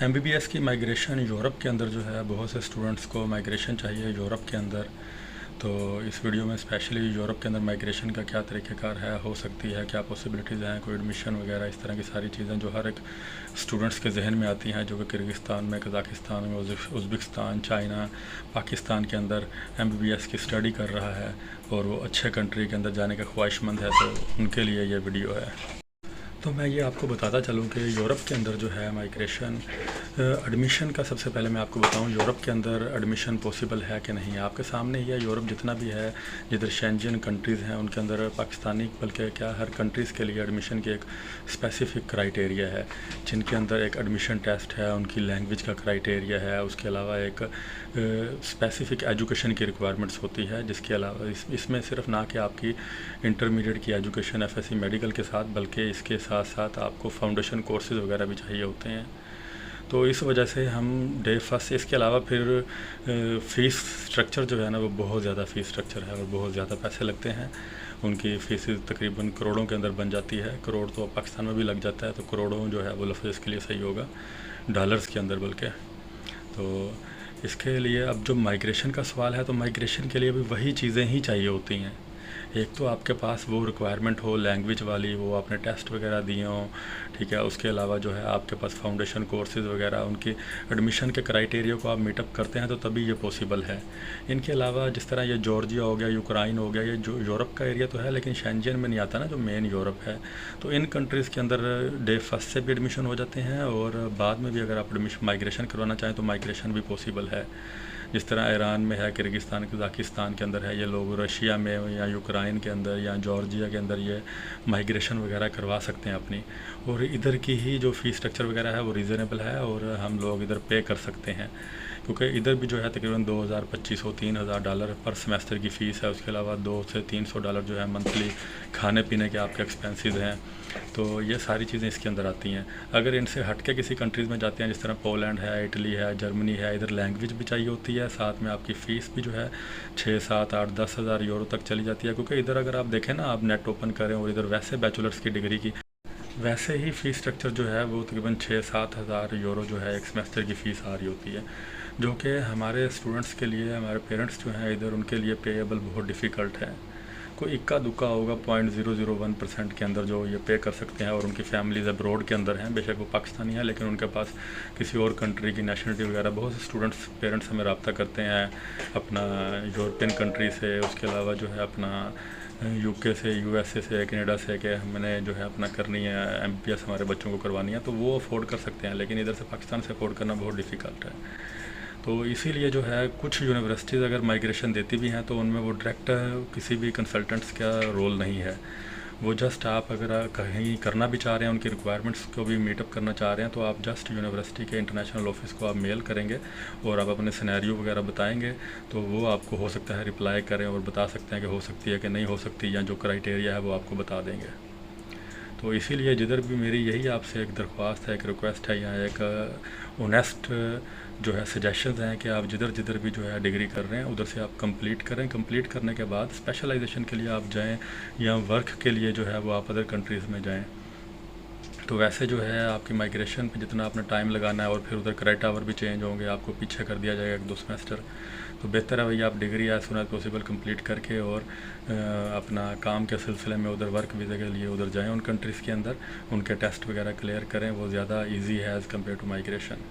MBBS की migration Europe के अंदर जो है, बहुत से स्टूडेंट्स को माइग्रेशन चाहिए यूरोप के अंदर। तो इस वीडियो में स्पेशली यूरोप के अंदर माइग्रेशन का क्या तरीक़ेकार है, हो सकती है, क्या पॉसिबिलिटीज़ हैं, कोई एडमिशन वगैरह, इस तरह की सारी चीज़ें जो हर एक स्टूडेंट्स के जहन में आती हैं, जो कि किर्गिस्तान में, कज़ाकिस्तान में, उज़्बेकिस्तान, चाइना, पाकिस्तान के अंदर एमबीबीएस की स्टडी कर रहा है और वो अच्छे कंट्री के अंदर जाने का ख्वाहिशमंद है, तो उनके लिए ये वीडियो है। तो मैं ये आपको बताता चलूँ कि यूरोप के अंदर जो है माइग्रेशन एडमिशन का, सबसे पहले मैं आपको बताऊँ यूरोप के अंदर एडमिशन पॉसिबल है कि नहीं। आपके सामने ही है, यूरोप जितना भी है, जिधर शेंजन कंट्रीज़ हैं उनके अंदर पाकिस्तानी, बल्कि क्या हर कंट्रीज़ के लिए एडमिशन की एक स्पेसिफ़िक क्राइटेरिया है, जिनके अंदर एक एडमिशन टेस्ट है, उनकी लैंग्वेज का क्राइटेरिया है, उसके अलावा एक स्पेसिफ़िक एजुकेशन की रिक्वायरमेंट्स होती है, जिसके अलावा इसमें सिर्फ ना कि आपकी इंटरमीडिएट की एजुकेशन एफएससी मेडिकल के साथ, बल्कि इसके साथ साथ आपको फाउंडेशन कोर्सेज़ वगैरह भी चाहिए होते हैं। तो इस वजह से हम डे फर्स्ट, इसके अलावा फिर फ़ीस स्ट्रक्चर जो है ना, वो बहुत ज़्यादा फ़ीस स्ट्रक्चर है और बहुत ज़्यादा पैसे लगते हैं। उनकी फ़ीस तकरीबन करोड़ों के अंदर बन जाती है, करोड़ तो पाकिस्तान में भी लग जाता है, तो करोड़ों जो है वो लफ्ज़ इसके लिए सही होगा, डॉलर्स के अंदर बल्कि। तो इसके लिए अब जो माइग्रेशन का सवाल है, तो माइग्रेशन के लिए भी वही चीज़ें ही चाहिए होती हैं। एक तो आपके पास वो रिक्वायरमेंट हो लैंग्वेज वाली, वो आपने टेस्ट वगैरह दिए हों, ठीक है। उसके अलावा जो है आपके पास फाउंडेशन कोर्सेज़ वगैरह, उनकी एडमिशन के क्राइटेरिया को आप मीटअप करते हैं, तो तभी ये पॉसिबल है। इनके अलावा जिस तरह ये जॉर्जिया हो गया, यूक्रेन हो गया, ये जो यूरोप का एरिया तो है, लेकिन शेंजन में नहीं आता ना, जो मेन यूरोप है। तो इन कंट्रीज़ के अंदर डे फर्स्ट से भी एडमिशन हो जाते हैं, और बाद में भी अगर आप एडमिशन माइग्रेशन करवाना चाहें तो माइग्रेशन भी पॉसिबल है। जिस तरह ईरान में है, किर्गिस्तान, कज़ाकिस्तान के अंदर है, ये लोग रशिया में या यूक्रेन के अंदर या जॉर्जिया के अंदर ये माइग्रेशन वगैरह करवा सकते हैं अपनी। और इधर की ही जो फ़ीस स्ट्रक्चर वगैरह है वो रीज़नेबल है, और हम लोग इधर पे कर सकते हैं, क्योंकि इधर भी जो है तकरीबन 2,000-2,500-3,000 डॉलर पर सेमेस्टर की फ़ीस है। उसके अलावा 200 से 300 डॉलर जो है मंथली खाने पीने के आपके एक्सपेंसेस हैं। तो ये सारी चीज़ें इसके अंदर आती हैं। अगर इनसे हट के किसी कंट्रीज़ में जाते हैं, जिस तरह पोलैंड है, इटली है, जर्मनी है, इधर लैंग्वेज भी चाहिए होती है, साथ में आपकी फ़ीस भी जो है 6, 7, 8, 10 हज़ार यूरो तक चली जाती है। क्योंकि इधर अगर आप देखें ना, आप नेट ओपन करें और इधर वैसे बैचलर्स की डिग्री की वैसे ही फ़ीस स्ट्रक्चर जो है वो तकरीबन 6-7 हज़ार यूरो जो है एक सेमेस्टर की फ़ीस आ रही होती है, जो कि हमारे स्टूडेंट्स के लिए, हमारे पेरेंट्स जो हैं इधर, उनके लिए पेएबल बहुत डिफ़िकल्ट है। कोई इक्का दुक्का होगा 0.001% के अंदर जो ये पे कर सकते हैं, और उनकी फैमिलीज़ अब्रॉड के अंदर हैं, बेशक वो पाकिस्तानी है, लेकिन उनके पास किसी और कंट्री की नेशनलिटी वगैरह। बहुत से स्टूडेंट्स पेरेंट्स हमें रब्ता करते हैं अपना यूरोपियन कंट्री से, उसके अलावा जो है अपना यूके से, यूएसए से, कनाडा से, कि हमने जो है अपना करनी है एमबीबीएस हमारे बच्चों को करवानी है, तो वो अफोर्ड कर सकते हैं, लेकिन इधर से पाकिस्तान से अफोर्ड करना बहुत डिफ़िकल्ट है। तो इसीलिए जो है कुछ यूनिवर्सिटीज़ अगर माइग्रेशन देती भी हैं, तो उनमें वो डायरेक्ट किसी भी कंसल्टेंट्स का रोल नहीं है। वो जस्ट आप अगर कहीं करना भी चाह रहे हैं, उनकी रिक्वायरमेंट्स को भी मीटअप करना चाह रहे हैं, तो आप जस्ट यूनिवर्सिटी के इंटरनेशनल ऑफिस को आप मेल करेंगे और आप अपने सिनेरियो वगैरह बताएंगे, तो वो आपको हो सकता है रिप्लाई करें और बता सकते हैं कि हो सकती है कि नहीं हो सकती, या जो क्राइटेरिया है वो आपको बता देंगे। तो इसीलिए जिधर भी मेरी यही आपसे एक दरख्वास्त है, एक रिक्वेस्ट है, या एक ऑनेस्ट जो है सजेशंस हैं कि आप जिधर जिधर भी जो है डिग्री कर रहे हैं उधर से आप कंप्लीट करें। कंप्लीट करने के बाद स्पेशलाइजेशन के लिए आप जाएं, या वर्क के लिए जो है वो आप अदर कंट्रीज़ में जाएं। तो वैसे जो है आपकी माइग्रेशन पे जितना आपने टाइम लगाना है, और फिर उधर क्रेडिट आवर भी चेंज होंगे, आपको पीछे कर दिया जाएगा 1-2 सेमेस्टर। तो बेहतर है भैया आप degree as soon as possible complete करके, और अपना काम के सिलसिले में उधर वर्क वीज़ा के लिए उधर जाएं उन कंट्रीज़ के अंदर, उनके टेस्ट वगैरह क्लियर करें, वो ज़्यादा ईजी है एज़ कम्पेयर टू माइग्रेशन।